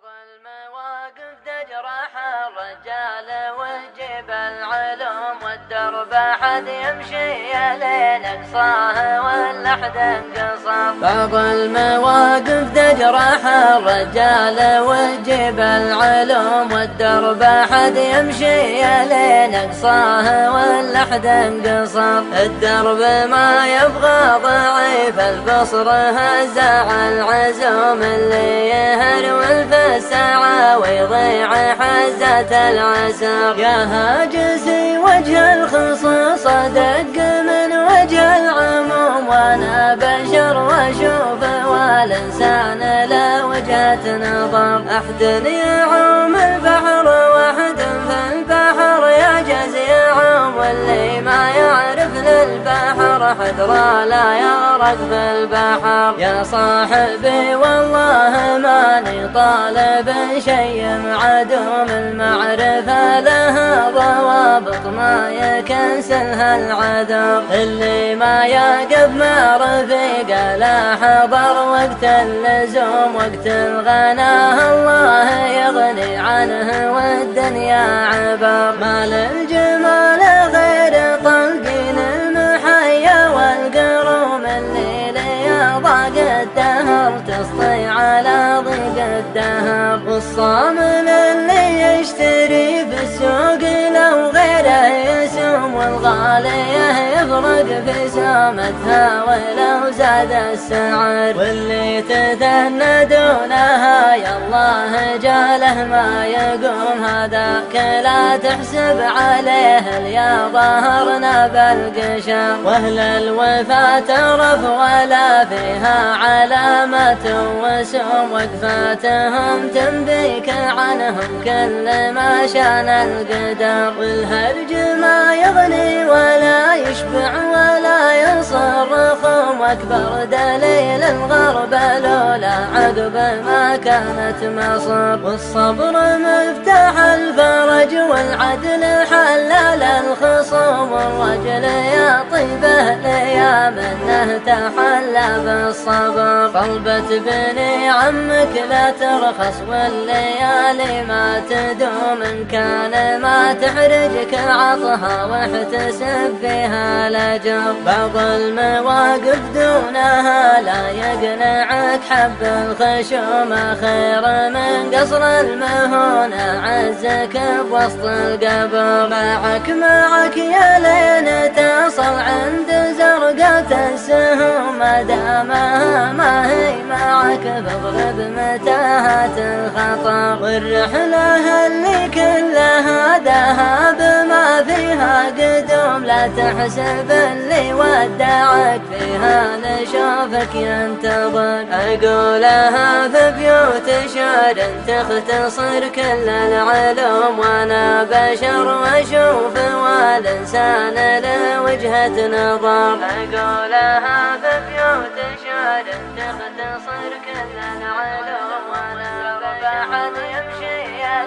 بعض المواقف تجرح الرجال وتجيب العلوم والدرب حد يمشي لين اقصاه واللحد انقصر. بعض المواقف تجرح الرجال وتجيب العلوم والدرب حد يمشي لين اقصاه واللحد انقصر. الدرب ما يبغى ضعيف البصر هزع العزوم اللي يهروي الساعة ويضيع حزة العسر. يا هاجسي وجه الخصوص دق من وجه العموم وانا بشر واشوف والانسان لا وجهة نظر. احد يعوم البحر واحد في البحر يعجز يعوم واللي ما يعرف للبحر حذر لا يغرق في البحر. يا صاحبي والله ماني طالب شيء معدوم المعرفة لها ضوابط ما يكنسلها العدو. اللي ما يقف مع رفيقه لا حضر وقت اللزوم وقت الغناه الله يغني عنه والدنيا عبر. ما للجمال غير طلقين المحيا والقروم اللي لي ضاق الدهر تسطي على ضيق الدهر. والصامل اللي يشتري بالسوق لو غيره يسوم والغالية يفرق في سامتها ولو زاد السعر. واللي تثنى دونها يالله جاله ما يقوم هذاك لا تحسب عليه اليا ظهرنا بالقشر. واهل الوفا ترف ولا فيها علامة وسوم وقفاتهم تنبيك عنهم كل ما شان القدر. والهرج ما يغني ولا يشبع ولا يصرخهم واكبر دليل الغرب لولا عقب ما كانت مصر. والصبر مفتاح الفرج والعدل حلال الخصوم. والرجل يا طيبه ليا منه تحلى بالصبر. طلبة بني عمك لا ترخص والليالي ما تدوم ان كان ما تحرجك عطها واحتسب فيها الاجر. بعض المواقف دونها لا يقنعك حب الخشوم خير من قصر المهونة عزك بوسط القبر. معك يا لين تصل عند زرقة السهوم ما دامها ما هي معك فاضرب متاهات الخطر. والرحلة اللي كلها ذهب ما فيها قدوم لا تحسب اللي ودعك فيها نشوفك ينتظر. أقولها في بيوت شعر تختصر كل العلوم وانا بشر واشوف والانسان له وجهة نظر. أقولها في بيوت شعر تختصر كل العلوم وانا بحد يمشي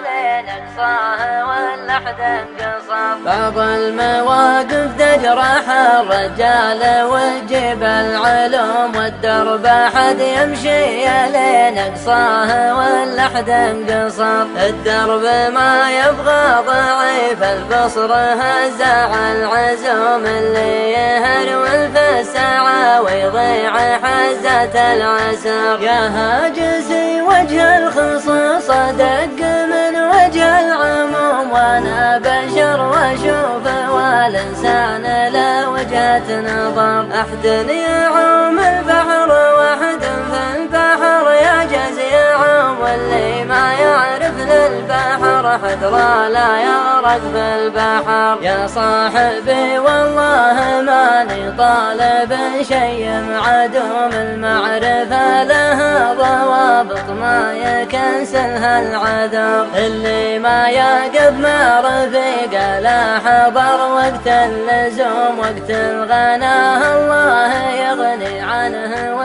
لين اقصاه واللحد انقصر. بعض المواقف تجرح الرجال وتجيب العلوم والدرب حد يمشي لين اقصاه واللحد انقصر. الدرب ما يبغى ضعيف البصر هزع العزوم اللي يهروي الساعة ويضيع حزة العسر. يا هاجسي وجه الخصوص دق من وجه العموم وانا بشر واشوف والانسان لا وجهة نظر. احد يعوم البحر واحد في البحر يعجز يعوم واللي ما يعرف للبحر حذر لا يغرق في البحر. يا صاحبي والله ماني طالب شيء معدوم المعرفة لها ضوابط ما يكنسلها العدو. اللي ما يقف مع رفيقه لا حضر وقت اللزوم وقت الغناه الله يغني عنه